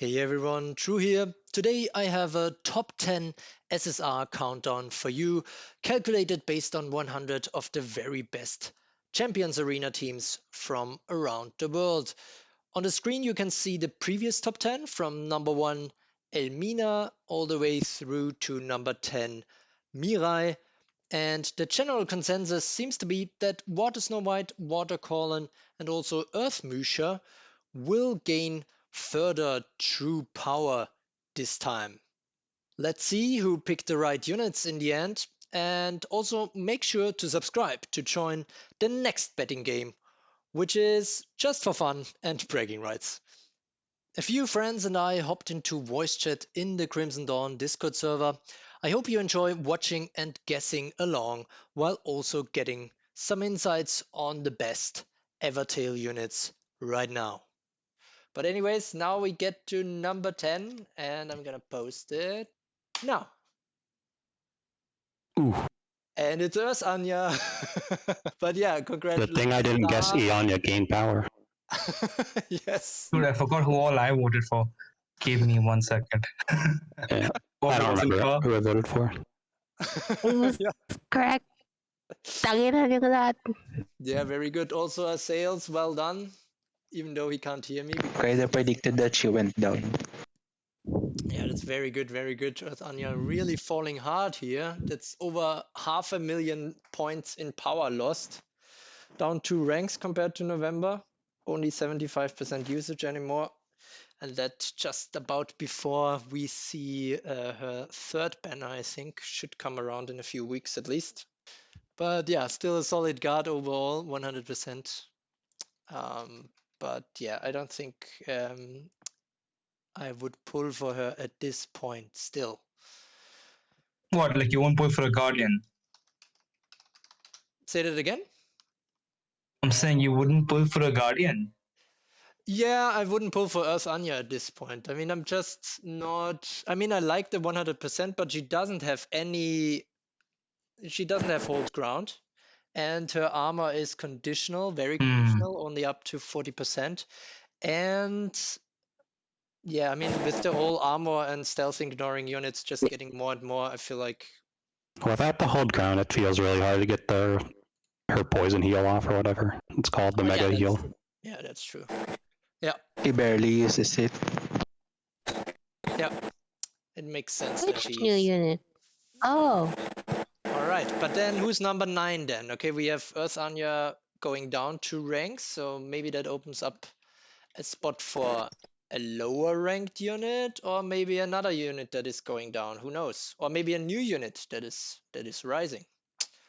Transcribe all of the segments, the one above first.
Hey everyone, True here. Today I have a top 10 SSR countdown for you, calculated based on 100 of the very best Champions Arena teams from around the world. On the screen you can see the previous top 10 from number 1 Elmina all the way through to number 10 Mirai. And the general consensus seems to be that Water Snow White, Water Callen, and also Earth Mysha will gain further true power this time. Let's see who picked the right units in the end, and also make sure to subscribe to join the next betting game, which is just for fun and bragging rights. A few friends and I hopped into voice chat in the Crimson Dawn Discord server. I hope you enjoy watching and guessing along while also getting some insights on the best Evertale units right now. But anyways, now we get to number 10 and I'm gonna post it now. Ooh, And it's us, Anya. But yeah, the thing I didn't guess, Anya gained power. Yes. Dude, I forgot who all I voted for. Give me 1 second. Yeah, What I don't was it remember for? who I voted for. It was Yeah. correct. Tangina niyo that. Yeah, very good. Also, sales, well done. Even though he can't hear me. Kaida predicted that she went down. Yeah, that's very good, very good. Earth Anya really falling hard here. That's over 500,000 points in power lost. Down 2 ranks compared to November. Only 75% usage anymore. And that just about before we see her third banner, I think, should come around in a few weeks at least. But yeah, still a solid guard overall, 100%. But yeah, I don't think I would pull for her at this point still. What, like you won't pull for a Guardian? Say that again? I'm saying you wouldn't pull for a Guardian. Yeah, I wouldn't pull for Earth Anya at this point. I mean, I'm just not. I mean, I like the 100%, but she doesn't have any. She doesn't have hold ground. And her armor is conditional, very conditional, only up to 40%. And yeah, I mean, with the whole armor and stealth ignoring units just getting more and more, I feel like. Without the hold ground, it feels really hard to get her poison heal off or whatever. It's called the mega heal. Yeah, that's true. Yeah. He barely uses it. Yeah. It makes sense. Which new unit? Oh. All right, but then who's number 9 then? Okay, we have Earth Anya going down 2 ranks, so maybe that opens up a spot for a lower ranked unit, or maybe another unit that is going down. Who knows? Or maybe a new unit that is rising.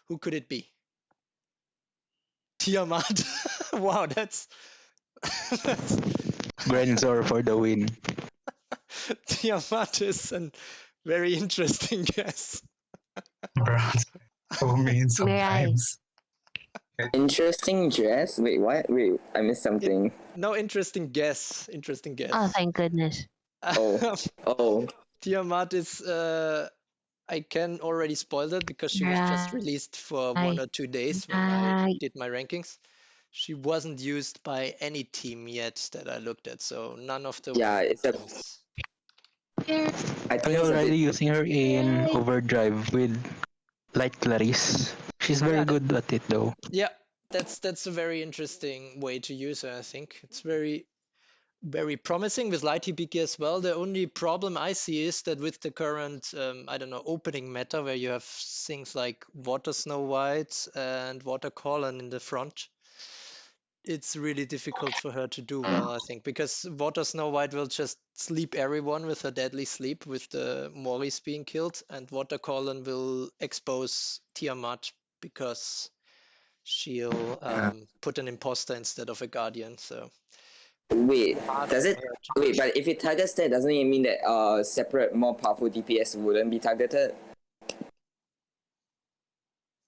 Who could it be? Tiamat. Wow, that's Grandzor for the win. Tiamat is a very interesting guess. Bronze. Oh, mean sometimes. Interesting dress? Wait, what? Wait, I missed something. No, interesting guess. Interesting guess. Oh, thank goodness. Oh. Tiamat is I can already spoil that because she was just released for 1 or 2 days when I did my rankings. She wasn't used by any team yet that I looked at, so none of the it's I think I'm already using her in Overdrive with Light Clarice. She's very good at it though. Yeah, that's a very interesting way to use her, I think. It's very promising with Light Hibiki as well. The only problem I see is that with the current, I don't know, opening meta where you have things like Water Snow White and Water Callen in the front, it's really difficult for her to do well, I think, because Water Snow White will just sleep everyone with her deadly sleep with the Morris being killed, and Water Callen will expose Tiamat because she'll put an imposter instead of a guardian, so... Wait, does it? Wait, but if it targets that, doesn't it mean that separate, more powerful DPS wouldn't be targeted?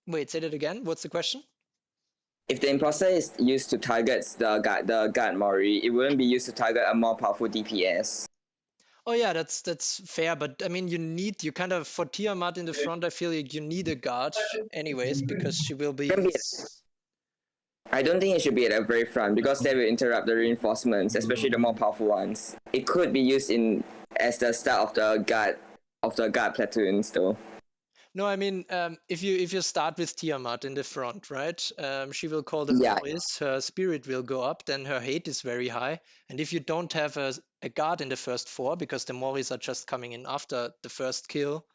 Wait, say that again. What's the question? If the imposter is used to target the guard Mori, it wouldn't be used to target a more powerful DPS. Oh yeah, that's fair, but I mean, you kind of, for Tiamat in the front, I feel like you need a guard anyways, because she will be... I don't think it should be at the very front because that will interrupt the reinforcements, especially the more powerful ones. It could be used as the start of the guard platoons though. No, I mean, if you start with Tiamat in the front, right? She will call the Yeah. Morris, her spirit will go up, then her hate is very high. And if you don't have a guard in the first 4, because the Morris are just coming in after the first kill,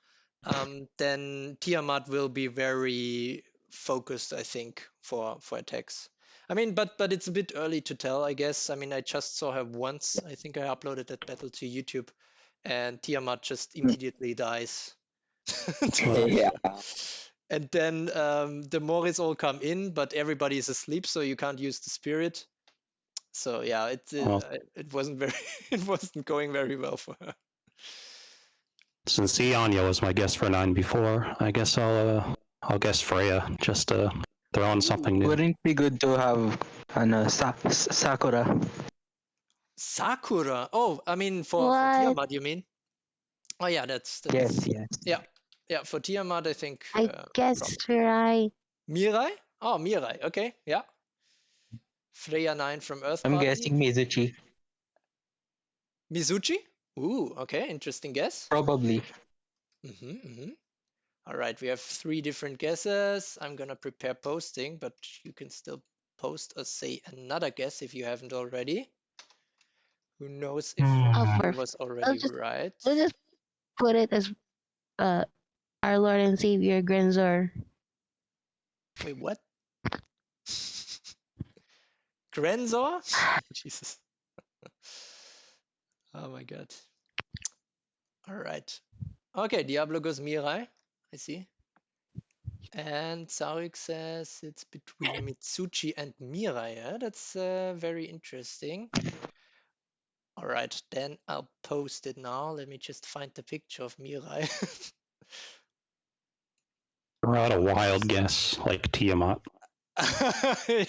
then Tiamat will be very focused, I think, for attacks. I mean, but it's a bit early to tell, I guess. I mean, I just saw her once. I think I uploaded that battle to YouTube, and Tiamat just immediately dies. Yeah. And then the Morris all come in, but everybody is asleep, so you can't use the spirit. So yeah, it wasn't very it wasn't going very well for her. Since Anya was my guess for 9 before, I guess I'll guess Freya, just to throw in something new. Wouldn't it be good to have Sakura? Sakura. Oh, I mean for What? Tiamat, you mean? Oh yeah, that's Yes, yes. yeah. For Tiamat, I think. I guess Mirai. Mirai. Oh, Mirai. Okay, yeah. Freya 9 from Earth I'm Party. guessing Mizuchi. Mizuchi. Ooh, okay, interesting guess. Probably. All right, we have 3 different guesses. I'm gonna prepare posting, but you can still post or say another guess if you haven't already. Who knows if one was already right? We'll just put it as our Lord and Savior Grenzor. Wait, what? Grenzor? Jesus. Oh my god. All right. Okay, Diablo goes Mirai. I see. And Sarik says it's between Mizuchi and Mirai. Yeah? That's very interesting. All right, then I'll post it now. Let me just find the picture of Mirai. Throw out a wild guess, like Tiamat.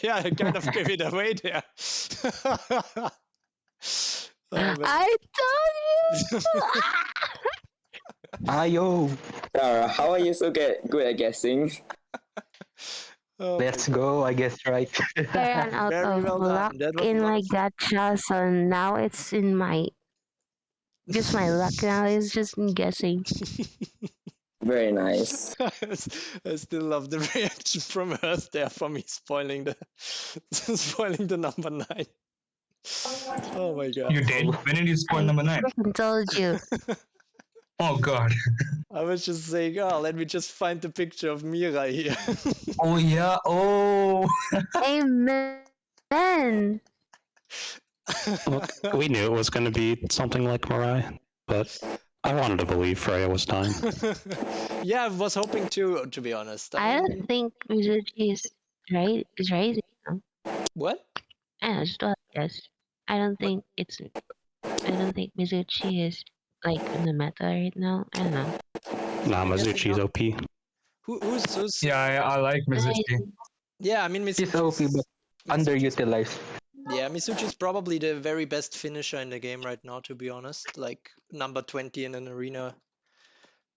Yeah, I kind of gave it away there. Oh, man. I told you. Ayo! How are you so good at guessing? Oh my Let's go, I guess right. I ran out Very of well done. luck That was a in lot my of fun. gacha, so now it's in my just my luck now is just in guessing. Very nice. I still love the reaction from Earth there for me spoiling the number 9. Oh my god. You did? When did you spoil number 9? I told you. Oh god. I was just saying, oh, let me just find the picture of Mirai here. Oh yeah. Oh. Amen. Look, we knew it was going to be something like Mirai, but I wanted to believe Freya was 9. Yeah, I was hoping to be honest. I don't think Mizuchi is right. Is rising now. What? I don't know, just a guess. I don't think Mizuchi is like in the meta right now. I don't know. Nah, Mizuchi's OP. Who's Yeah, I like Mizuchi. Yeah, I mean She's OP, but underutilized. Yeah, Mizuchi is probably the very best finisher in the game right now, to be honest. Like number 20 in an arena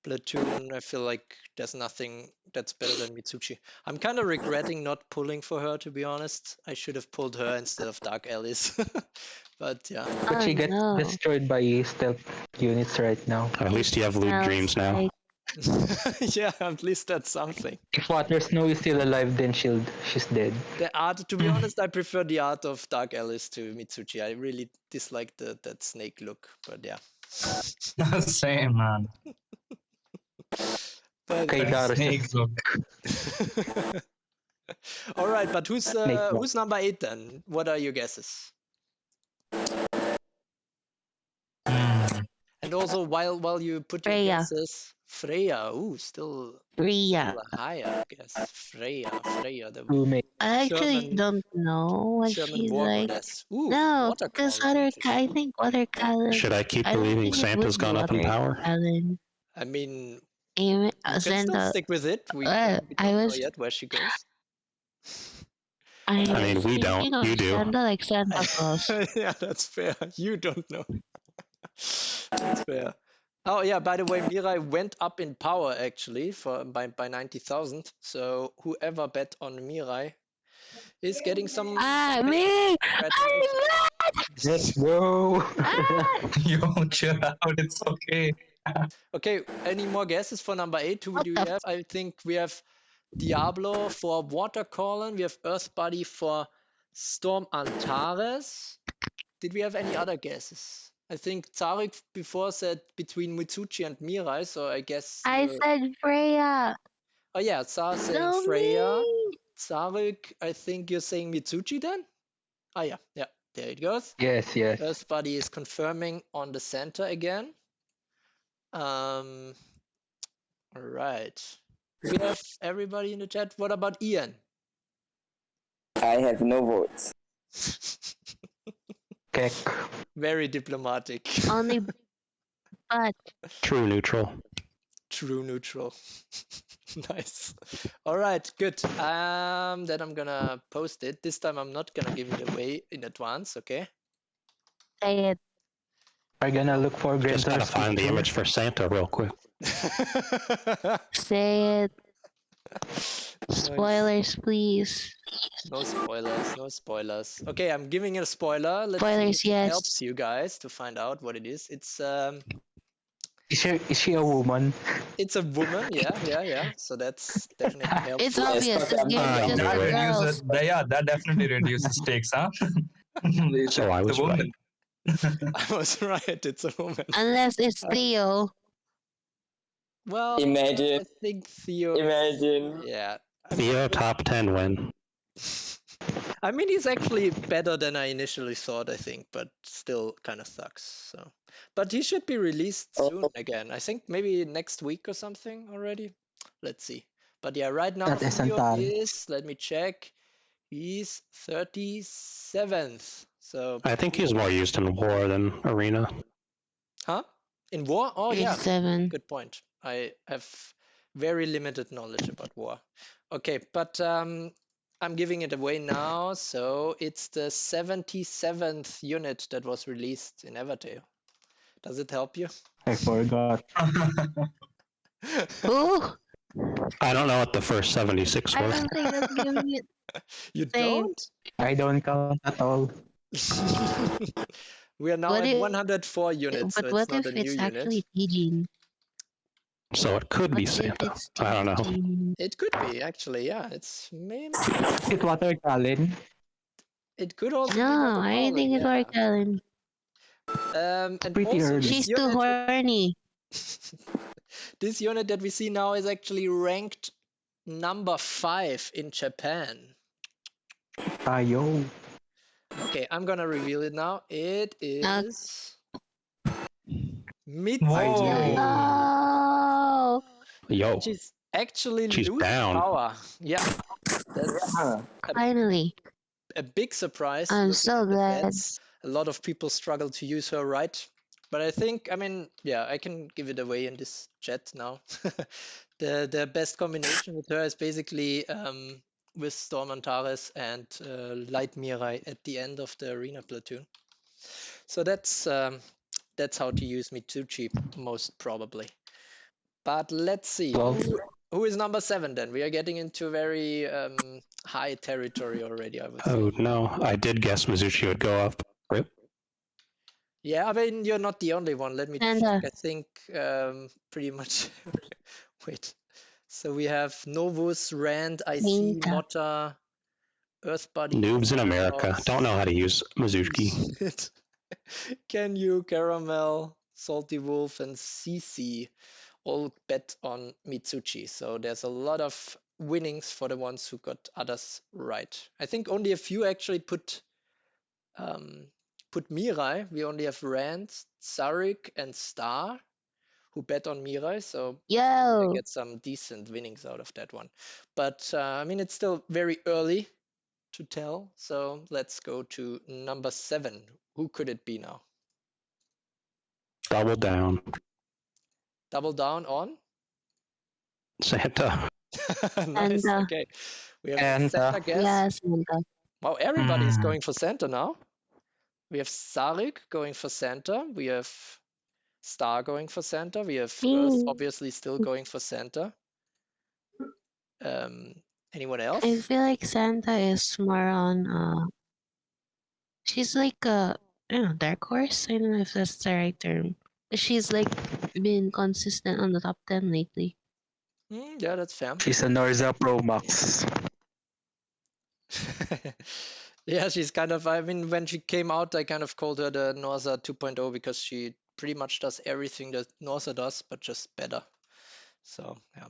platoon, I feel like there's nothing that's better than Mizuchi. I'm kind of regretting not pulling for her, to be honest. I should have pulled her instead of Dark Alice. But yeah. But she gets destroyed by stealth units right now. At least you have Lewd Dreams now. Yeah, at least that's something. If Water Snow is still alive, then she's dead. The art, to be honest, I prefer the art of Dark Alice to Mizuchi. I really dislike that snake look, but yeah. Same, man. But, Kaidara Snake look. all right, but who's number 8 then? What are your guesses? And also, while you put your Freya. guesses, Freya. Ooh, still Freya. a higher guess. Freya. The Roommate. I actually Sherman- don't know what Sherman she's war like. goddess. Ooh, No, water because color, I think other Callen. Should I keep I don't believing think it Santa's would be gone up in Water power? Callen. I mean, Aim, you can still Santa. stick with it. We I don't know was- yet where she goes. I mean, we don't. thinking of You do. Santa like Santa Claus. Yeah, that's fair. You don't know. That's fair. Oh yeah, by the way, Mirai went up in power actually by 90,000. So whoever bet on Mirai is getting some. Me! Congratulations. Let's go. Yo, chill out. It's okay. Okay, any more guesses for number 8? Who What do we the have? I think we have Diablo for Water Callen. We have Earth Buddy for Storm Antares. Did we have any other guesses? I think Tarek before said between Mizuchi and Mirai, so I guess. I said Freya. Oh yeah, Tsar saying No Freya. me. Tarek, I think you're saying Mizuchi then? Ah yeah, there it goes. Yes, yes. Earth Buddy is confirming on the center again. All right. We have everybody in the chat. What about Ian? I have no votes. Keck. Very diplomatic. Only but True neutral. True neutral. Nice. All right, good. Then I'm gonna post it. This time I'm not gonna give it away in advance, okay? say it. We're gonna look for Just gotta Grentor's find the picture. image for Santa real quick. Say it. Nice. Spoilers, please. No spoilers, no spoilers. Okay, I'm giving it a spoiler. Let's see Spoilers, if it yes. helps you guys to find out what it is. It's Is she a woman? it's a woman, yeah. So that's definitely helpful. It's obvious. Just give I it just knew for it. girls. That definitely reduces stakes, huh? It's So I the was woman. I was right, it's a woman. Unless it's Theo. Well, Imagine. I think Theo. Imagine. Yeah. Theo top 10 win. I mean, he's actually better than I initially thought, I think, but still kind of sucks. So, but he should be released soon again. I think maybe next week or something already. Let's see. But yeah, right now That is Theo Antares. is, let me check, he's 37th. So, I think he's more used in war than arena. huh? In war? Oh, yeah. 37. Good point. I have very limited knowledge about war. Okay, but I'm giving it away now. So it's the 77th unit that was released in Evertale. Does it help you? I forgot. Ooh, I don't know what the first 76 I were. don't think that's giving it. You Same. don't? I don't count at all. We are now What at if- 104 units, so But it's what not if a new it's unit. actually Tejan? So it could be What if Santa. it's I don't know. Tejan? It could be, actually, yeah. It's maybe, Is it water Callen? it could also be No, Water I didn't Callen, think it's yeah. Water Callen. And Pretty also early. this She's too unit, horny. this unit that we see now is actually ranked number 5 in Japan. Tayo. Okay, I'm gonna reveal it now. It is Mizuchi. Whoa. Oh, Yo, She's actually She's losing down. power. Yeah, that's finally. a big surprise. I'm looking so at the glad. stats. A lot of people struggle to use her right. But I think, I mean, yeah, I can give it away in this chat now. The best combination with her is basically with Storm Antares and Light Mirai at the end of the arena platoon. So that's how to use Mizuchi most probably. But let's see. Well- Who is number 7 then? We are getting into very high territory already, I would say. oh no, I did guess Mizuchi would go up. Rip. Yeah, I mean, you're not the only one. Let me And, check. I think pretty much. Wait. So we have Novus, Rand, IC, Minta. Motta, Earthbody. Noobs in America Kratos, don't know how to use Mizuki. Can you, Caramel, Salty Wolf, and CC all bet on Mizuchi. So there's a lot of winnings for the ones who got others right. I think only a few actually put Mirai. We only have Rand, Sarik, and Star who bet on Mirai. So they Yo, get some decent winnings out of that one. But I mean, it's still very early to tell. So let's go to number 7. Who could it be now? Double down. Double down on? Santa. Nice. Santa. Okay. We have Santa. Santa guess. yeah, Santa. Wow, everybody's Hmm. going for Santa now. We have Sarik going for Santa. We have Star going for Santa. We have Earth Me. obviously still going for Santa. Anyone I else? feel like Santa is more on she's like a I don't know, dark horse. I don't know if that's the right term. But she's like been consistent on the top 10 lately. Yeah, that's fair. She's a Norza Pro Max. Yeah, she's kind of. I mean, when she came out, I kind of called her the Norza 2.0 because she pretty much does everything that Norza does, but just better. So yeah.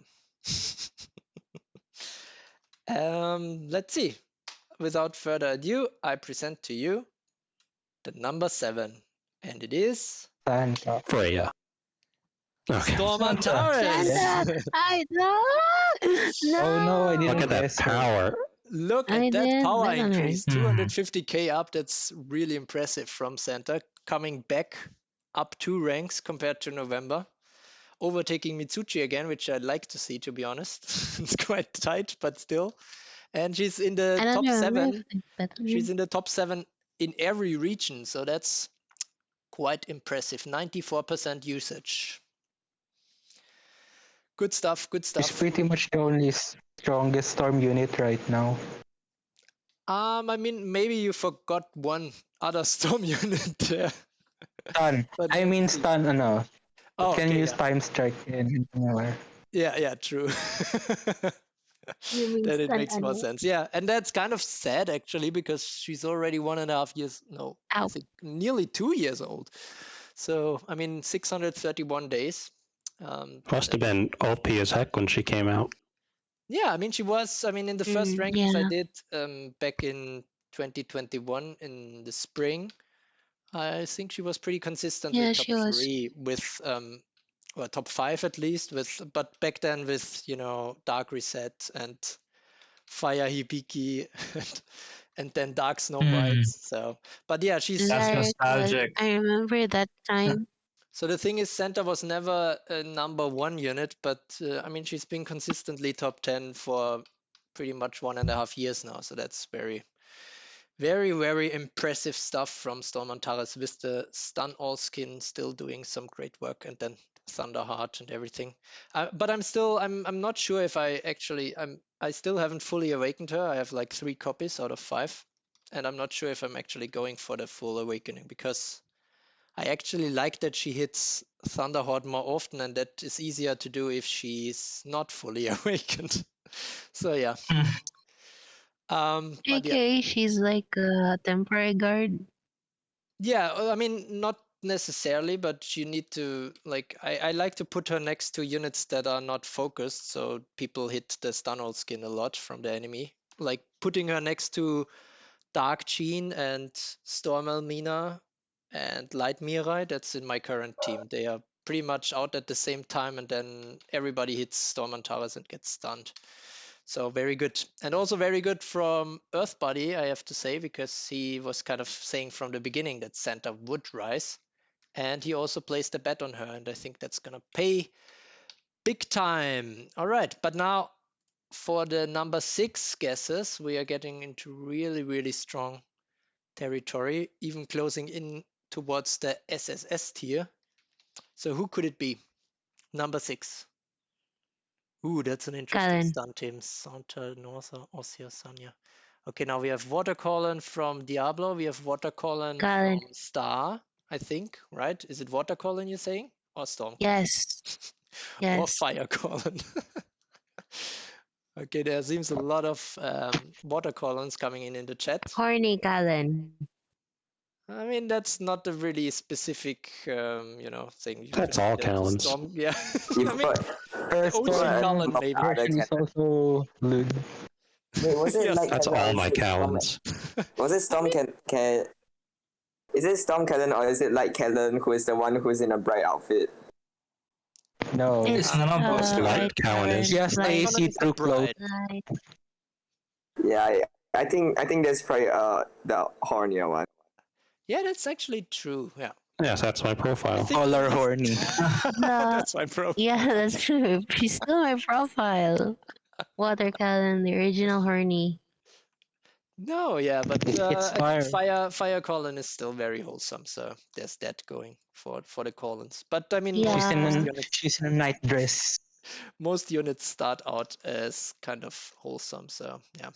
Let's see. Without further ado, I present to you the number 7, and it is Santa. Freya. Okay. Storm Santa. Antares. Santa! I no! No! Oh no, I Look didn't at that guess her. power. Look I at that didn't power bet on her. increase, 250k up. That's really impressive from Santa, coming back up 2 ranks compared to November, overtaking Mizuchi again, which I'd like to see, to be honest. It's quite tight, but still. And she's in the I don't top remember if 7. I bet on She's him. in the top 7 in every region, so that's quite impressive. 94% usage. Good stuff, good She's stuff. pretty much the only strongest storm unit right now. I mean, maybe you forgot one other storm unit there. Stun. But I mean let's see. stun ano. Oh, Can okay, use yeah. time strike in anywhere. Yeah, true. You mean Then it stun makes more Anya? sense. Yeah, and that's kind of sad actually because she's already 1.5 years, no, I Ow. think nearly 2 years old. So, I mean, 631 days. Must have been OP as heck when she came out. Yeah, I mean, she was, I mean, in the first rankings I Yeah. did back in 2021 in the spring, I think she was pretty consistently Yeah, top she was. 3 with, or top 5 at least, but back then with, Dark Reset and Fire Hibiki and then Dark Snow Whites. So, but yeah, she's That's Zarek was. nostalgic. I remember that time. so the thing is, Santa was never a number 1 unit, but I mean, she's been consistently top 10 for pretty much 1.5 years now. So that's very, very, very impressive stuff from Storm Antares with the Stun All skin still doing some great work, and then Thunderheart and everything. But I'm not sure if I still haven't fully awakened her. I have like 3 copies out of 5, and I'm not sure if I'm actually going for the full awakening because I actually like that she hits Thunderheart more often, and that is easier to do if she's not fully awakened. So yeah. But yeah. AKA, she's like a temporary guard. Yeah, I mean, not necessarily, but you need to like I like to put her next to units that are not focused, so people hit the stun all skin a lot from the enemy. Like putting her next to Dark Jeanne and Storm Elmina and Light Mirai, that's in my current team. They are pretty much out at the same time, and then everybody hits Storm Antares and gets stunned. So very good. And also very good from Earthbody, I have to say, because he was kind of saying from the beginning that Santa would rise. And he also placed a bet on her, and I think that's going to pay big time. All right, but now for the number 6 guesses, we are getting into really, really strong territory, even closing in towards the SSS tier. So who could it be? Number 6. Ooh, that's an interesting Callen. stun team. Santa, Norsa, Ossia, Sanya. Okay, now we have Watercolon from Diablo. We have Watercolon Callen. from Star, I think, right? Is it Watercolon you're saying? Or Storm? Yes. Or Yes. Firecolon? Okay, there seems a lot of Watercolons coming in the chat. Horny Callen. I mean, that's not a really specific, thing. That's all Callens. Storm, yeah. You've I mean, got First OG got a Callen, number of maybe. other version is Callen. also Lud. Wait, was it Yes. like That's Callen or all is my it Storm- Callens. Was it Storm is it Storm Callen or is it like Callen who is the one who's in a bright outfit? No. It's none of those two. Light Light Callen is. She has Light. AC through cloak. Light. Yeah, I think that's probably the hornier one. Yeah, that's actually true. Yeah. Yes, that's my profile. think- All are horny. That's my problem. Yeah, that's true. She's still my profile. Water Callen, the original horny. No, yeah, but It's I think fire. Fire Colin is still very wholesome, so there's that going for the Collins. But I mean, Yeah. most She's in most a, units, she's in a night dress. most units start out as kind of wholesome. So yeah.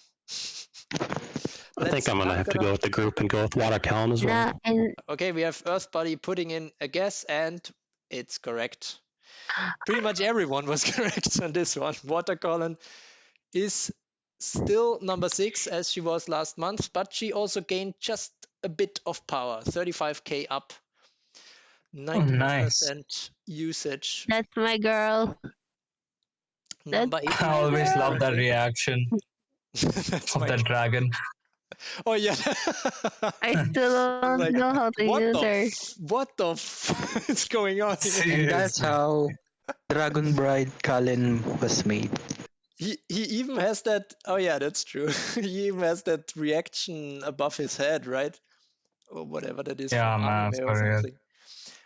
I think I'm gonna have to go with the group and go with Water Callen as well. No, and Okay, we have Earth Body putting in a guess, and it's correct. Pretty much everyone was correct on this one. Water Callen is still number 6 as she was last month, but she also gained just a bit of power, 35k up, Oh, nice. 90% usage. that's my girl. Number That's 8. I my always girl. love that reaction That's of my that dragon. Oh yeah. I still don't Like, know how to what use the her. what the is going on here? And that's Seriously. how Dragon Bride Callen was made. He even has that. Oh yeah, that's true. He even has that reaction above his head, right? Or whatever that is from Yeah, man, anime or for real. something.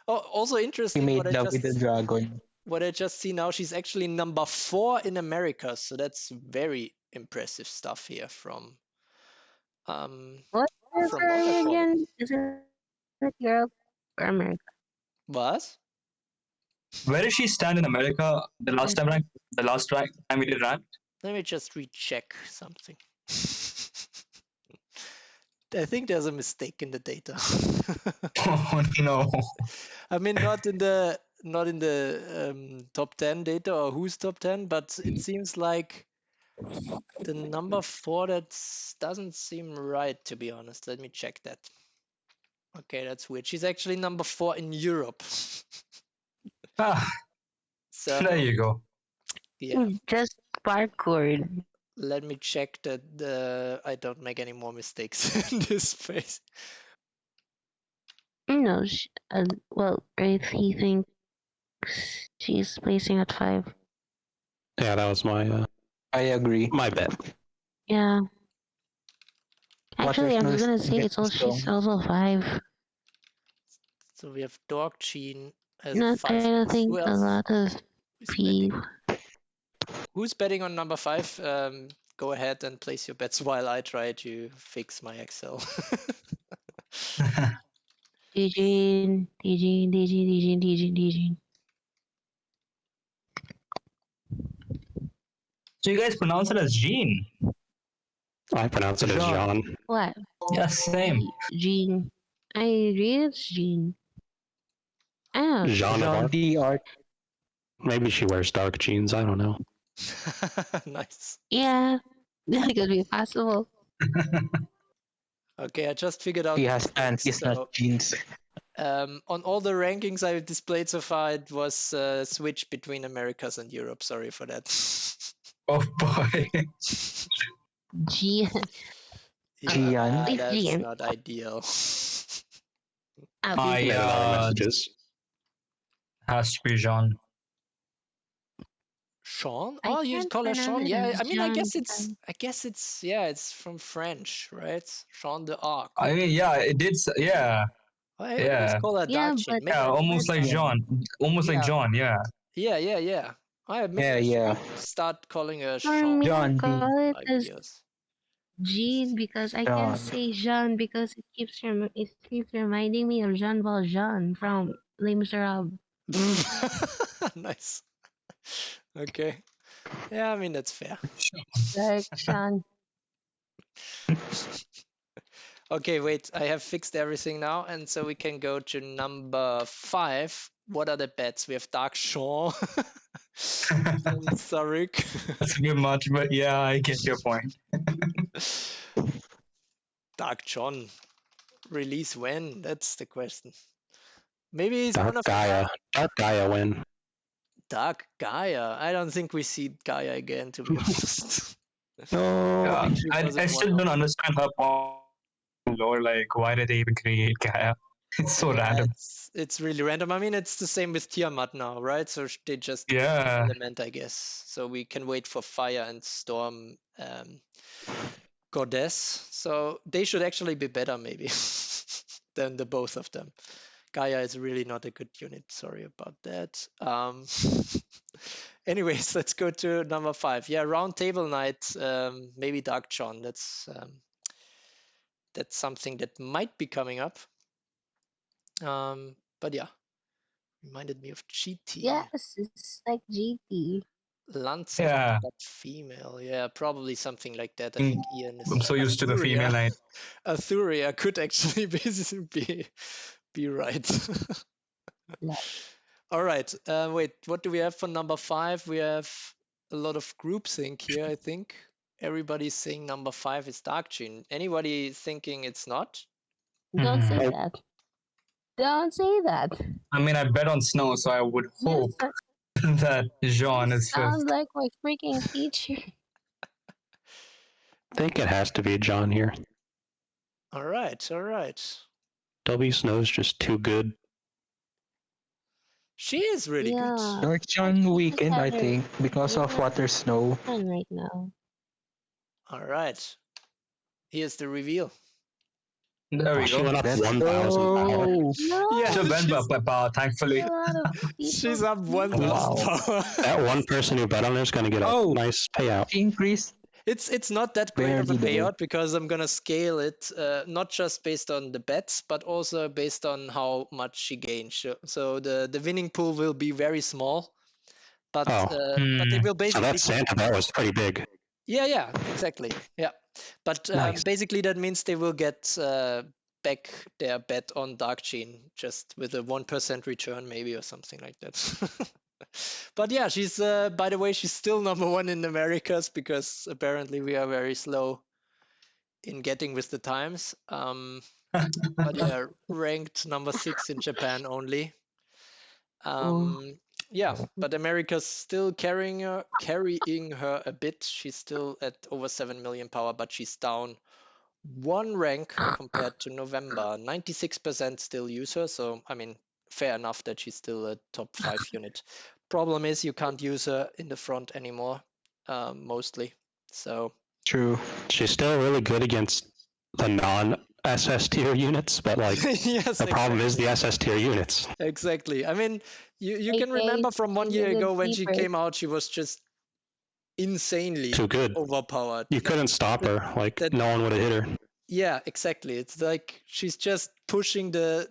Oh, also He interesting. made love with the dragon. What I just see now, she's actually number 4 in America. So that's very impressive stuff here from What is from her Water name Callen. again? Is it girl or America? What? Where does she stand in America? The last time we did rank. Let me just recheck something. I think there's a mistake in the data. Oh no. I mean, not in the top 10 data or who's top 10, but it seems like the number 4 that doesn't seem right, to be honest. Let me check that. Okay, that's weird. She's actually number 4 in Europe. Ah, So there you go. yeah, Just parkour. let me check that I don't make any more mistakes in this space. No, well, if he thinks she's placing at 5. Yeah, that was I agree. my bet. Yeah. Actually, Water I'm Snow gonna say is she's strong. also 5. So we have Dog Jeanne as Not, I 5. don't think Who a else lot of is betting? people. Who's betting on number 5? Go ahead and place your bets while I try to fix my Excel. Dijin. So you guys pronounce it as Jeanne? I pronounce it as Jeanne. Jeanne. What? Yeah, same. Jean. I read it's Jean. Oh, Jeanne of Jean Arc. the Art. Maybe she wears dark jeans. I don't know. Nice. yeah. That could be possible. Okay, I just figured out He the has difference. panties, So, not jeans. on all the rankings I displayed so far, it was switched between Americas and Europe. Sorry for that. Oh boy. Jean. Jeanne. Please, That's Jean. not ideal. Oh, I Maybe other messages. has to be Jeanne. Sean? I Oh, you can't call her pronounce Sean? it Yeah, as I mean, I John guess because it's yeah, it's from French, right? Sean de Arc. I mean, yeah, it did. Yeah, I always yeah, call her yeah, Dark Jeanne. but Maybe yeah. I Almost like misspelled. Jean. Almost like Yeah. John. Yeah. Yeah. Maybe I Yeah. should start calling her for Sean me, I John D. call it like as yours. Jean because I can't Jean. say Jean because it keeps reminding me of Jean Valjean from Les Miserables. Nice. Okay. Yeah, I mean that's fair. Like Jean. Okay, wait. I have fixed everything now, and so we can go to number 5. What are the bets? We have Dark Sean from Saruk. That's a bit much, but yeah, I get your point. Dark John. Release when? That's the question. Maybe he's Dark one of the Gaia. Dark Gaia win. Dark Gaia. I don't think we see Gaia again, to be honest. No. Yeah, think she I was a still one-off. don't understand her point. Lore, like, why did they even create Gaia? It's so Yeah, random. it's really random. I mean, it's the same with Tiamat now, right? So they just Yeah. element, I guess. So we can wait for Fire and Storm Goddess. So they should actually be better, maybe, than the both of them. Gaia is really not a good unit. Sorry about that. Anyways, let's go to number 5. Yeah, Round Table Night. Maybe Dark John. That's something that might be coming up. But yeah, reminded me of GT. Yes, it's like GT. Lanza, Yeah. but female. Yeah, probably something like that. I Mm, think Ian is. I'm so used to the Athuria. female line. Athuria could actually be right. Yeah. All right. Wait, what do we have for number 5? We have a lot of groupthink here, I think. Everybody's saying number 5 is Dark Jean. Anybody thinking it's not? Don't say Nope. that. Don't say that. I mean, I bet on Snow, so I would hope that Jeanne is Sounds fifth. like my freaking teacher. I think it has to be John here. All right, all right. W Snow's just too good. She is really good. Yeah. Dark John Just weakened, I had her think, because of Water Snow. on right now. All right. Here's the reveal. There we She go. went up Let's 1,000 power. go! No, Yeah, She went she's, up by power, thankfully. a lot of people. she's up 1,000 Wow. power. That one person who bet on her is going to get a Oh. nice payout. Increase. It's not that great of a Barely though. payout because I'm gonna scale it not just based on the bets but also based on how much she gains. So the winning pool will be very small, but Oh. but they will So basically that Santa bet was pretty big. yeah exactly yeah. But Nice. basically that means they will get back their bet on Dark Jean just with a 1% return maybe or something like that. But yeah, she's by the way, she's still number 1 in Americas because apparently we are very slow in getting with the times. But yeah, ranked number 6 in Japan only. Yeah, but America's still carrying her a bit. She's still at over 7 million power, but she's down 1 rank compared to November. 96% still use her, so I mean, fair enough that she's still a top 5 unit. Problem is you can't use her in the front anymore, mostly. So True. She's still really good against the non-SS tier units, but like yes, the problem is the SS tier units. exactly. I mean, you can AK remember from 1 is a year good ago when she sleeper. came out, she was just insanely Too good. overpowered. You couldn't stop her. Like that- no one would have hit her. Yeah, exactly. It's like she's just pushing the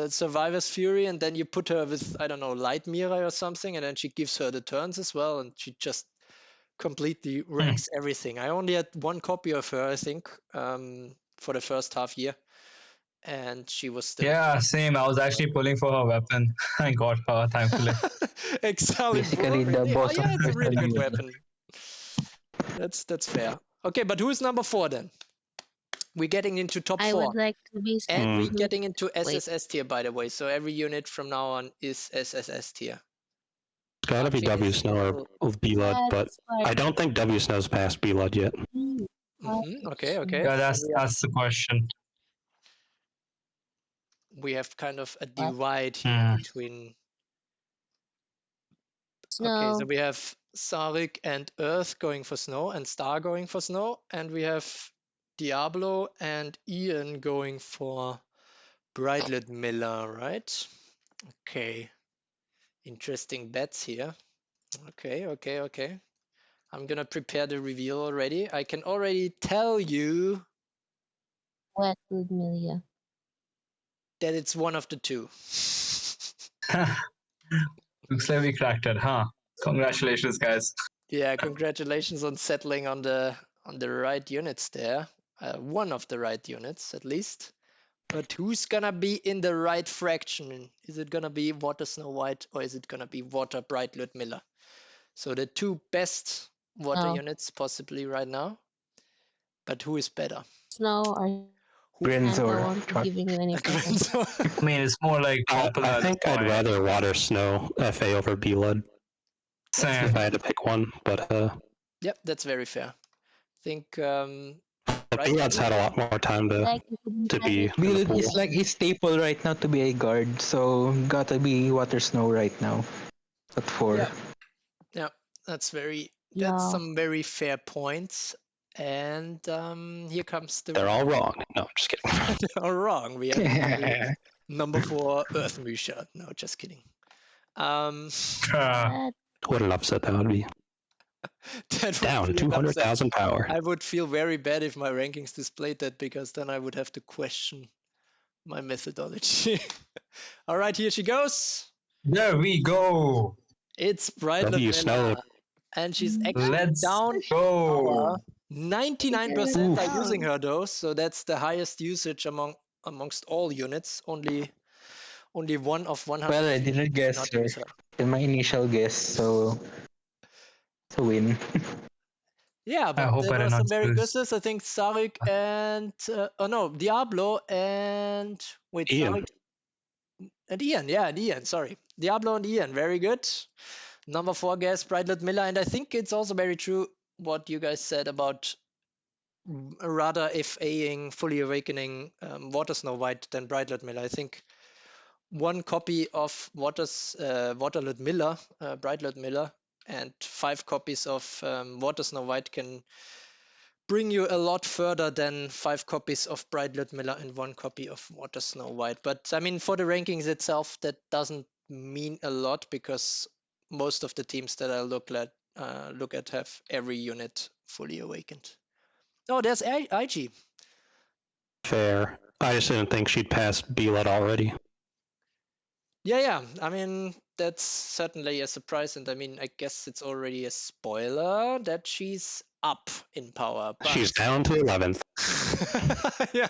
Survivor's Fury, and then you put her with, I don't know, Light Mirai or something, and then she gives her the turns as well, and she just completely wrecks everything. I only had 1 copy of her, I think, for the first half year, and she was still Yeah, same. I was actually pulling for her weapon. I got her, thankfully. Excalibur. Basically the Really? boss Oh, yeah, of it's a really good Evertale. weapon. That's fair. Okay, but who's number 4 then? We're getting into top I 4. would like to be And we're second. getting into Wait. SSS tier, by the way. So every unit from now on is SSS tier. It's got to be Archie W is Snow or still- of B-Lud, but That's why- I don't think W Snow's past B-Lud yet. Okay. Yeah, that's the question. We have kind of a What? divide here between. Snow. Okay, so we have Sarik and Earth going for Snow and Star going for Snow, and we have Diablo and Ian going for Bright Ludmilla, right? Okay. Interesting bets here. Okay. I'm gonna prepare the reveal already. I can already tell you Wet Ludmilla. that it's one of the two. Looks like we cracked it, huh? Congratulations, guys. Yeah, congratulations on settling on the right units there. One of the right units at least. But who's gonna be in the right fraction? Is it gonna be Water Snow White or is it gonna be Water Bright Ludmilla? So the 2 best water Oh. units possibly right now. But who is better? Snow or Grenzor. I won't be giving you any presents. I mean, it's more like popular. I think I'd rather Water Snow FA over B-Lud Same. if I had to pick one, but Yep, that's very fair. I think but B-Lud's had a lot more time Like, to be in the Build pool. is like a staple right now to be a guard, so gotta be Water Snow right now. At 4. Yeah, that's Yeah. some very fair points. And here comes the They're all wrong. No, just kidding. They're all wrong. We have number 4 Earth Mysha. No, just kidding. Ah, What an upset that would be. That would Down be an 200,000 power. upset. I would feel very bad if my rankings displayed that because then I would have to question my methodology. All right, here she goes. there we go. It's Bright W Ludmilla. Snow And she's actually Let's down go. 99% are Oof. using her though, so that's the highest usage amongst all units. Only one of 100 Well, I teams didn't did guess not her use her. in my initial guess, so it's a win. Yeah, I but hope there I were did not some very good lose. guesses. I think Sarek and oh no, Diablo and wait, Ian. Sarek and Ian. Yeah, and Ian. Sorry, Diablo and Ian. Very good. Number 4 guess, Bright Ludmilla, and I think it's also very true what you guys said about rather FAing Fully Awakening Water Snow White than Bright Ludmilla. I think one copy of Water Ludmilla, Bright Ludmilla, and 5 copies of Water Snow White can bring you a lot further than 5 copies of Bright Ludmilla and 1 copy of Water Snow White. But I mean, for the rankings itself, that doesn't mean a lot because most of the teams that I look at have every unit fully awakened. Oh, there's IG. Fair. I just didn't think she'd pass Beelet already. Yeah. I mean, that's certainly a surprise, and I mean, I guess it's already a spoiler that she's up in power. But She's down to 11th. yeah,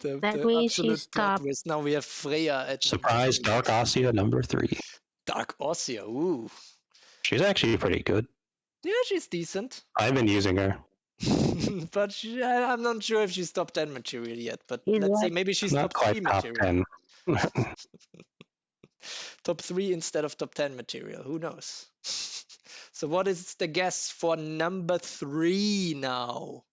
That the means absolute she's plot top. twist. Now we have Freya at Surprise, number 3. Dark Ossia number 3. Dark Ossia. Ooh, She's actually pretty good. yeah, she's decent. I've been using her. But I'm not sure if she's top 10 material yet. But She's let's say what? maybe she's Not top 3 quite top material. 10. Top 3 instead of top 10 material. Who knows? So what is the guess for number 3 now?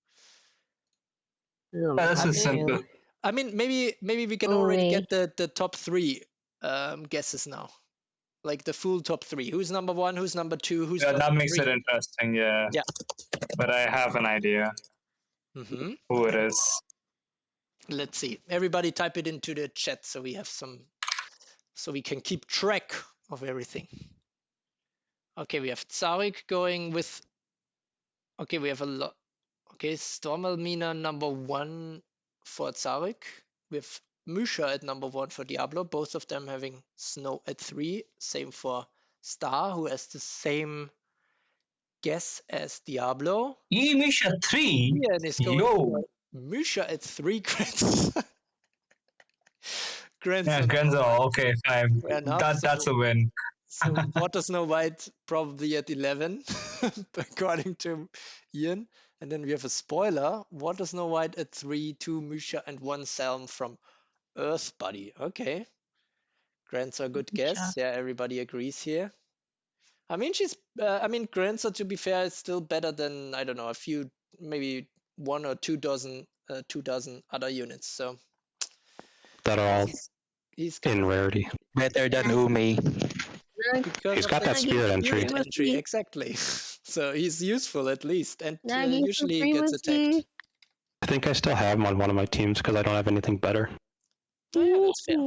This is simple. I mean, maybe we can Oh, already wait. get the top 3 guesses now. Like the full top 3. Who's number 1? Who's number 2? Who's Yeah, number that makes 3? it interesting. Yeah. Yeah. But I have an idea Mm-hmm. who it is. Let's see. Everybody type it into the chat so we have so we can keep track of everything. Okay, we have Tsarik going with. Okay, we have a lot. Okay, Storm Elmina number 1 for Tsarik. We have Mysha at number 1 for Diablo. Both of them having Snow at 3. Same for Star, who has the same guess as Diablo. Misha 3? Ian is going Yo. for Mysha at 3 grants. Yeah, Grenzo. Okay, fine. Fair enough. That's a win. So Water Snow White probably at 11, according to Ian. And then we have a spoiler. Water Snow White at 3, 2 Mysha, and 1 Selm from Earth Buddy. Okay. Grants are a good guess. Yeah, everybody agrees here. I mean, Grants are, to be fair, is still better than, I don't know, a few, maybe 1 or 2 dozen, 2 dozen other units. So That are all he's in rarity. Better than Ume. because He's of got the that spirit entry. entry, exactly. So he's useful at least, and Nagi usually gets attacked. supremacy. I think I still have him on one of my teams because I don't have anything better. Oh, yeah, that's fair.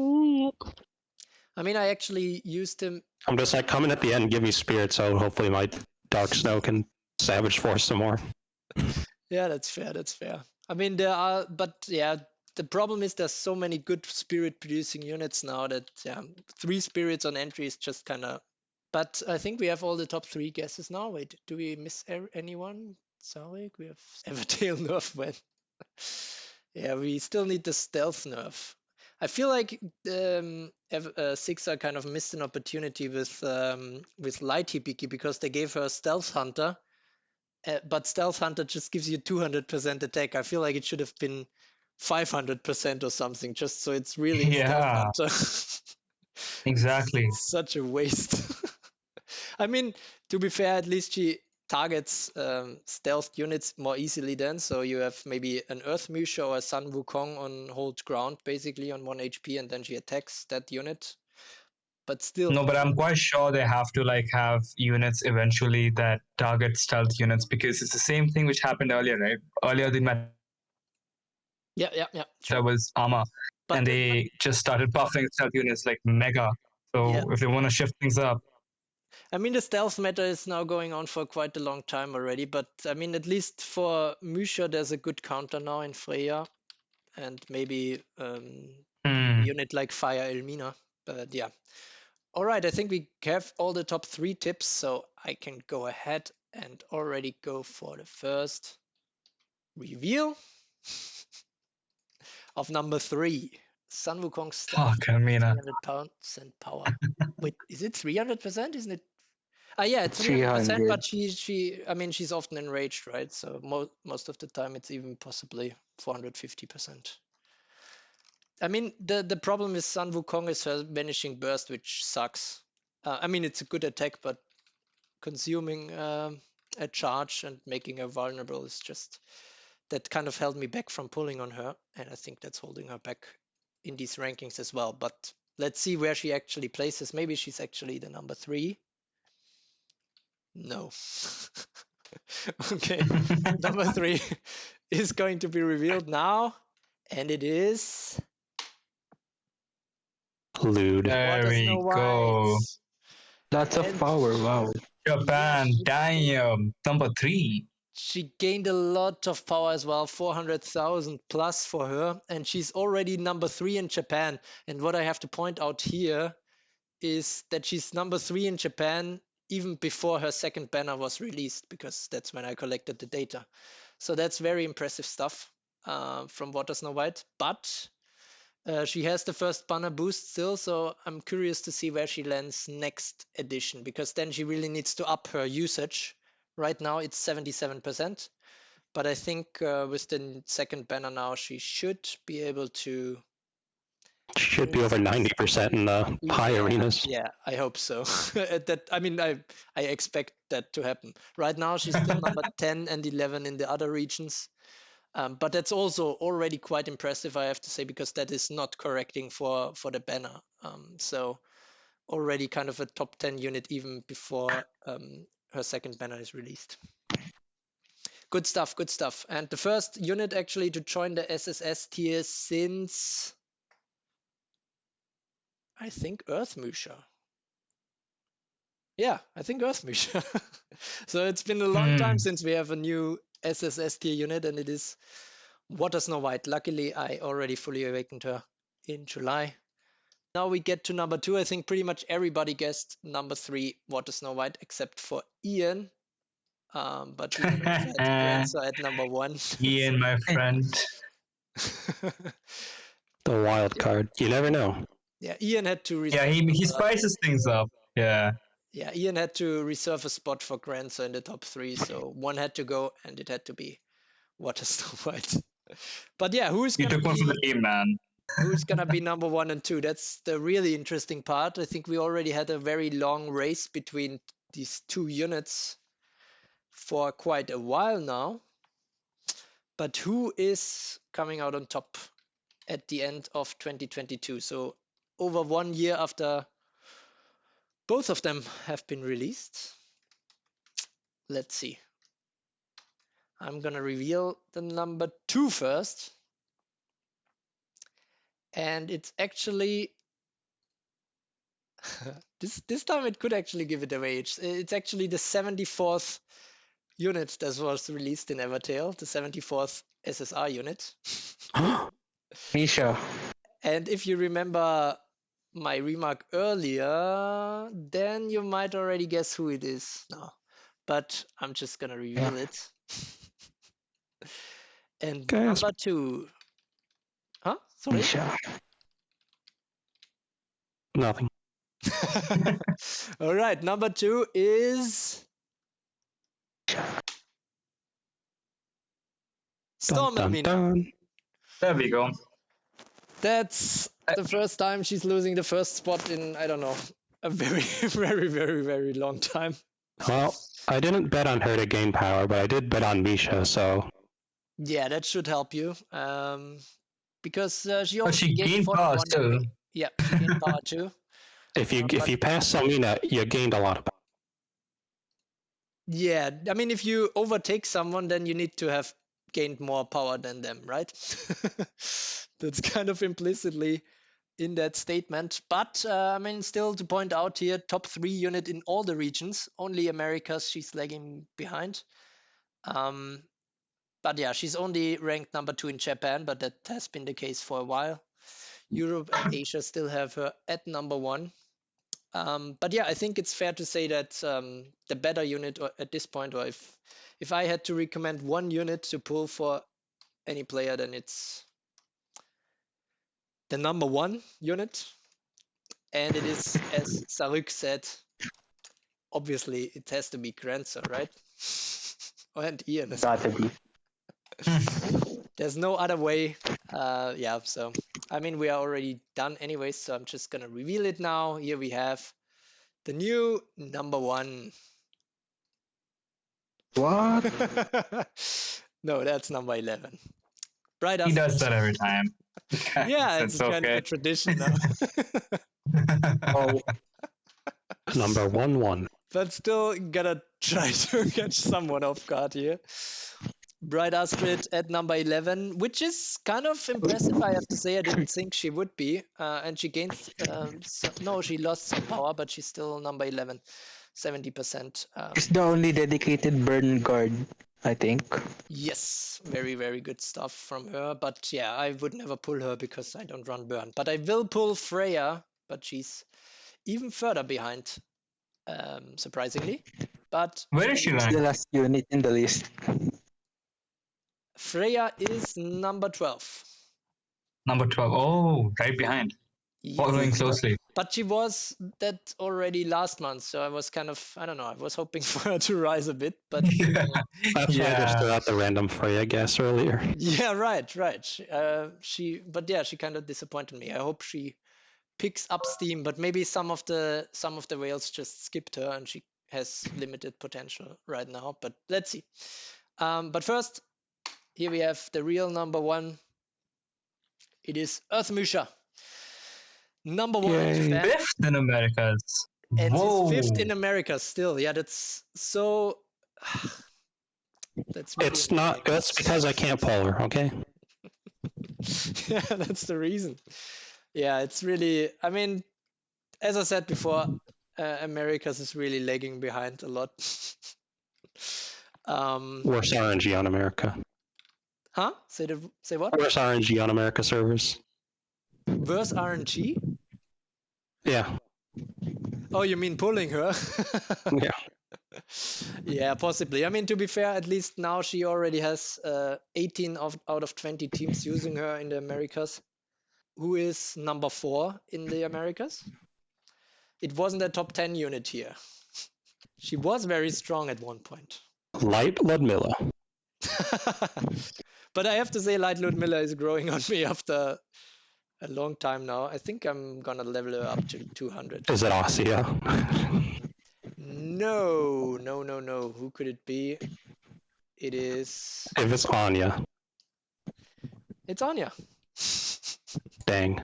I mean, I actually used him. I'm just like, come in at the end, give me spirit, so hopefully my Dark Snow can Savage Force some more. Yeah, that's fair. That's fair. I mean, but yeah, the problem is there's so many good spirit producing units now that 3 spirits on entry is just kind of. But I think we have all the top 3 guesses now. Wait, do we miss anyone? Sorry, we have Evertale nerf when. Yeah, we still need the stealth nerf. I feel like 6 kind of missed an opportunity with Light Hibiki because they gave her Stealth Hunter, but Stealth Hunter just gives you 200% attack. I feel like it should have been 500% or something, just so it's really Stealth Hunter. Exactly. Such a waste. I mean, to be fair, at least she targets stealth units more easily then. So you have maybe an Earth Musha or a Sun Wukong on hold ground, basically on 1 HP, and then she attacks that unit. But still. No, but I'm quite sure they have to have units eventually that target stealth units because it's the same thing which happened earlier, right? Earlier the meta Sure. was armor, But and they just started buffing stealth units like mega. So if they want to shift things up. I mean, the stealth meta is now going on for quite a long time already, but I mean, at least for Mysha, there's a good counter now in Freya, and maybe a unit like Fire Elmina. But yeah, All right, I think we have all the top 3 tips, so I can go ahead and already go for the first reveal of number 3. Sun Wukong stealth, Fuck, Elmina. 300% power. Wait, is it 300%? Isn't it? Yeah, it's 300%, 300. but I mean, she's often enraged, right? So most of the time it's even possibly 450%. I mean, the problem with Sun Wukong is her vanishing burst, which sucks. I mean, it's a good attack, but consuming a charge and making her vulnerable is just that kind of held me back from pulling on her, and I think that's holding her back in these rankings as well. But let's see where she actually places. Maybe she's actually the number 3. No. Okay, number 3 is going to be revealed now, and it is Lewd. There Water we Snow go. White. Lots of And power. Wow. Japan, damn. Number 3. she gained a lot of power as well, 400,000 plus for her, and she's already number 3 in Japan. And what I have to point out here is that she's number 3 in Japan even before her second banner was released, because that's when I collected the data. So that's very impressive stuff from Water Snow White. But she has the first banner boost still, so I'm curious to see where she lands next edition, because then she really needs to up her usage. Right now it's 77%, but I think with the second banner now, she should be able to. Should be over 90% in the high arenas. Yeah, I hope so. I mean, I expect that to happen. Right now, she's still number 10 and 11 in the other regions. But that's also already quite impressive, I have to say, because that is not correcting for the banner. So already kind of a top 10 unit even before her second banner is released. Good stuff, good stuff. And the first unit actually to join the SSS tier since, I think, Earth Mysha. Yeah, I think Earth Mysha. So it's been a long time since we have a new SSS tier unit, and it is Water Snow White. Luckily, I already fully awakened her in July. Now we get to number 2. I think pretty much everybody guessed number 3, Water Snow White, except for Ian. But the others had Grancer at number 1. Ian, my friend. The wild card. You never know. Yeah, Ian had to Yeah, reserve. he spices things up. Yeah. Yeah, Ian had to reserve a spot for Grancer in the top 3, so one had to go, and it had to be Water Snow White. But yeah, You took one for the team, man. who's gonna be number 1 and 2? That's the really interesting part. I think we already had a very long race between these 2 units for quite a while now. But who is coming out on top at the end of 2022? So over 1 year after both of them have been released. Let's see. I'm gonna reveal the number 2 first. And it's actually this time it could actually give it away. It's actually the 74th unit that was released in Evertale, the 74th SSR unit. Misha. And if you remember my remark earlier, then you might already guess who it is now. But I'm just gonna reveal it. And Guys. number 2. Huh? Sorry? Misha. Nothing. All right, number 2 is Storm Dun, Elmina. dun. There we go. That's the first time she's losing the first spot in, I don't know, a very, very, very, very long time. Well, I didn't bet on her to gain power, but I did bet on Misha, so Yeah, that should help you. Because she only she gained power 41. still. Yeah, she gained power too. if you But- pass Elmina, you gained a lot of power. Yeah, I mean, if you overtake someone, then you need to have gained more power than them, right? That's kind of implicitly in that statement. But I mean, still to point out here, top 3 unit in all the regions. Only Americas she's lagging behind. But yeah, she's only ranked number 2 in Japan, but that has been the case for a while. Europe and Asia still have her at number 1. But yeah, I think it's fair to say that the better unit at this point, or if I had to recommend one unit to pull for any player, then it's the number 1 unit. And it is, as Saruk said, obviously it has to be Grancer, right? And Ian as well. Gotta be. There's no other way. Yeah, so I mean, we are already done anyway, so I'm just gonna reveal it now. Here we have the new number 1. What? No, that's number 11. Bright He does Astrid. that every time. Yeah, Guys, it's kind of a tradition now. Oh, Number 1-1. But still gotta try to catch someone off guard here. Bright Astrid at number 11, which is kind of impressive, I have to say. I didn't think she would be. And she gained, no, she lost some power, but she's still number 11, 70%. it's the only dedicated burn guard, I think. Yes, very, very good stuff from her. But yeah, I would never pull her because I don't run burn. But I will pull Freya, but she's even further behind, surprisingly. But Where is she It's the ranked? last unit in the list. Freya is number 12. Number 12. Oh, right behind. Following Yes. closely. But she was that already last month, so I was kind of, I don't know, I was hoping for her to rise a bit, but Yeah. That's why I just Yeah. threw out the random Freya guess earlier. yeah, right. But yeah, she kind of disappointed me. I hope she picks up steam, but maybe some of the whales just skipped her and she has limited potential right now. But let's see. But first, here we have the real number 1. It is Earth Mysha. Number 1 in Yay. Japan. 5th in Americas. And Whoa. she's 5th in America still. Yeah, that's so. That's really It's not. annoying. That's because I can't pull her. Okay. Yeah, that's the reason. Yeah, it's really. I mean, as I said before, Americas is really lagging behind a lot. Worse RNG on America. Huh? Say what? Worse RNG on America servers. Verse RNG? Yeah. Oh, you mean pulling her? Yeah. Yeah, possibly. I mean, to be fair, at least now she already has 18 out of 20 teams using her in the Americas. Who is number 4 in the Americas? It wasn't a top 10 unit here. She was very strong at one point. Light Ludmilla. But I have to say, Light Ludmilla is growing on me after a long time now. I think I'm gonna level her up to 200. Is it Ossia? No. Who could it be? It is. If it's Anya. It's Anya. Dang.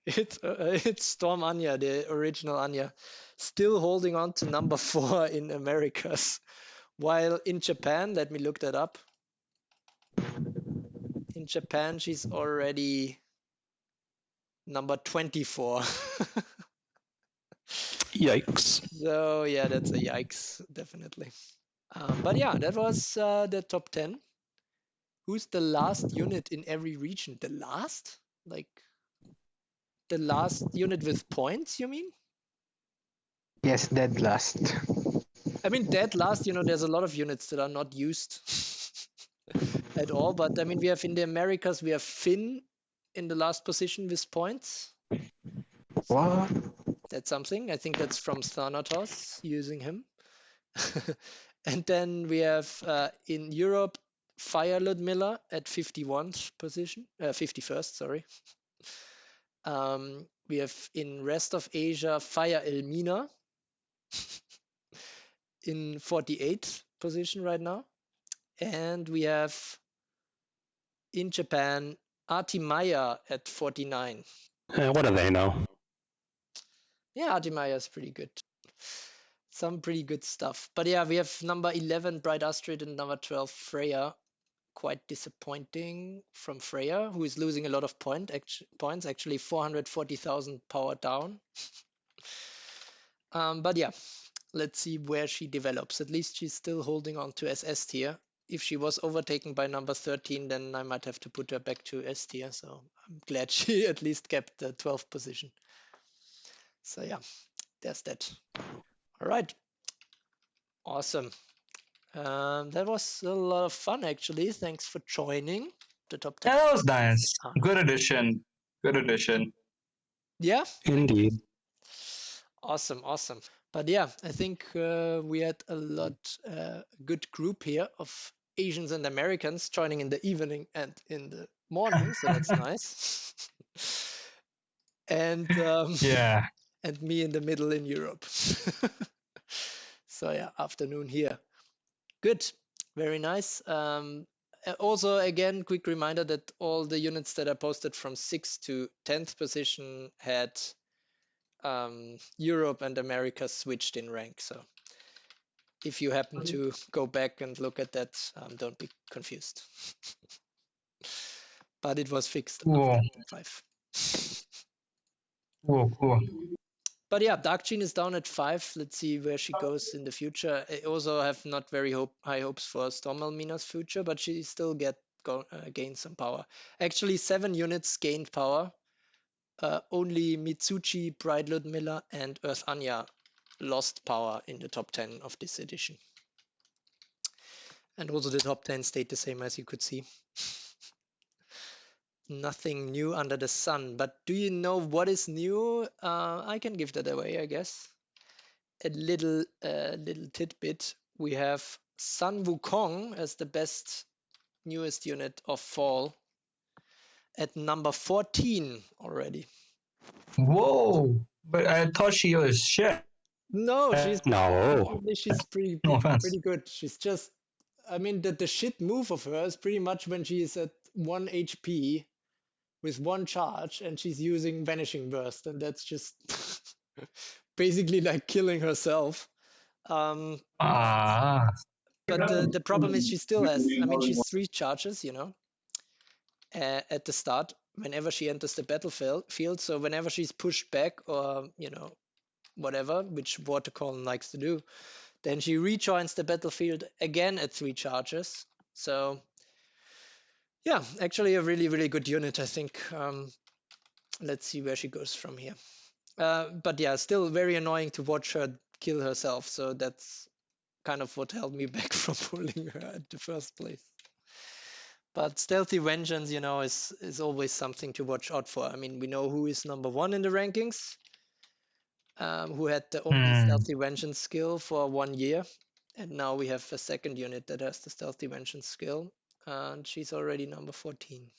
It's Storm Anya, the original Anya, still holding on to number 4 in Americas. While in Japan, let me look that up. In Japan, she's already number 24. Yikes. So yeah, that's a yikes, definitely. But yeah, that was the top 10. Who's the last unit in every region? The last? Like the last unit with points, you mean? Yes, dead last. I mean, dead last, there's a lot of units that are not used at all. But I mean, we have in the Americas, we have Finn in the last position with points. What? That's something. I think that's from Thanatos using him. And then we have in Europe, Fire Ludmilla at 51st position, 51st, sorry. We have in rest of Asia, Fire Elmina in 48th position right now. And we have in Japan, Artimaya at 49. What do they know? Yeah, Artimaya is pretty good. Some pretty good stuff. But yeah, we have number 11, Bright Astrid, and number 12, Freya. Quite disappointing from Freya, who is losing a lot of points, actually 440,000 power down. But yeah, let's see where she develops. At least she's still holding on to SS tier. If she was overtaken by number 13, then I might have to put her back to S tier. So I'm glad she at least kept the 12th position. So yeah, there's that. All right. Awesome. That was a lot of fun, actually. Thanks for joining the top 10. Yeah, that was nice. Good addition. Good addition. Yeah, Indeed. awesome. But yeah, I think we had a lot good group here of Asians and Americans joining in the evening and in the morning, so that's nice. And Yeah. and me in the middle in Europe. So yeah, afternoon here. Good, very nice. Also, again, quick reminder that all the units that are posted from 6th to 10th position had Europe and America switched in rank. So if you happen to go back and look at that, don't be confused. But it was fixed Cool. after 5. Cool. But yeah, Dark Jeanne is down at 5. Let's see where she goes in the future. I also have not very high hopes for Storm Elmina's future, but she still gained some power. Actually, 7 units gained power. Only Mizuchi, Bride Ludmilla, and Earth Anya lost power in the top 10 of this edition. And also the top 10 stayed the same, as you could see. Nothing new under the sun. But do you know what is new? I can give that away, I guess. A little tidbit. We have Sun Wukong as the best newest unit of fall at number 14 already. Whoa. But I thought she was shit. No, she's No. pretty No offense. pretty good. She's just, I mean, the shit move of her is pretty much when she is at 1 HP with 1 charge and she's using Vanishing Burst, and that's just basically like killing herself. Ah. But the problem is she still has, I mean, she's 3 charges, at the start whenever she enters the battlefield. So whenever she's pushed back or, whatever, which Water Callen likes to do, then she rejoins the battlefield again at 3 charges. So yeah, actually a really, really good unit, I think. Let's see where she goes from here. But yeah, still very annoying to watch her kill herself. So that's kind of what held me back from pulling her at the first place. But Stealthy Vengeance, is always something to watch out for. I mean, we know who is number 1 in the rankings, who had the only Stealthy Vengeance skill for 1 year. And now we have a second unit that has the Stealthy Vengeance skill, and she's already number 14.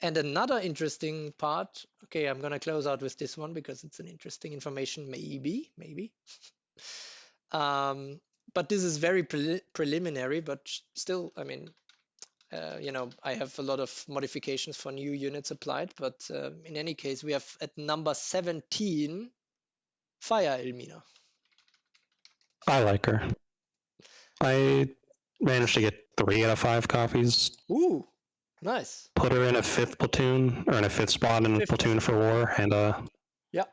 And another interesting part, okay, I'm going to close out with this one because it's an interesting information, maybe. But this is very preliminary, but still, I mean, I have a lot of modifications for new units applied, but in any case, we have at number 17, Fire Elmina. I like her. I managed to get 3 out of 5 copies. Ooh, nice. Put her in a 5th platoon, or in a 5th spot in a platoon for war, and yeah.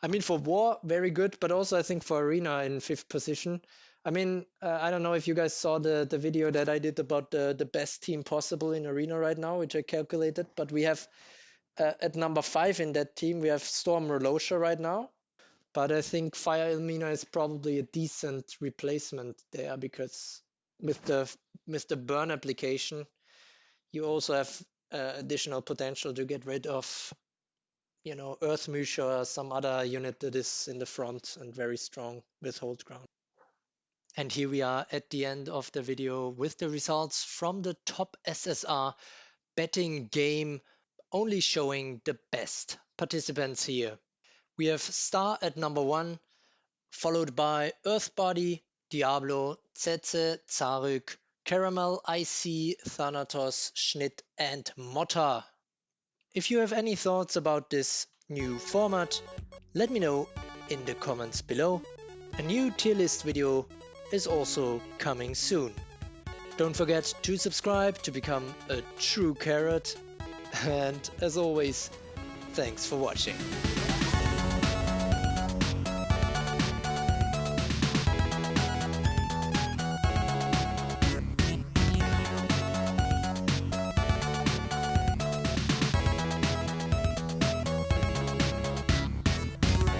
I mean, for war, very good, but also I think for arena in 5th position. I mean, I don't know if you guys saw the video that I did about the best team possible in arena right now, which I calculated, but we have at number 5 in that team, we have Storm Rolosha right now. But I think Fire Elmina is probably a decent replacement there, because with the burn application, you also have additional potential to get rid of, Earth Mysha or some other unit that is in the front and very strong with hold ground. And here we are at the end of the video with the results from the top SSR betting game, only showing the best participants here. We have Star at number 1, followed by Earthbody, Diablo, Zetze, Zaruk, Caramel, IC, Thanatos, Schnitt, and Motta. If you have any thoughts about this new format, let me know in the comments below. A new tier list video is also coming soon. Don't forget to subscribe to become a true carrot. And as always, thanks for watching.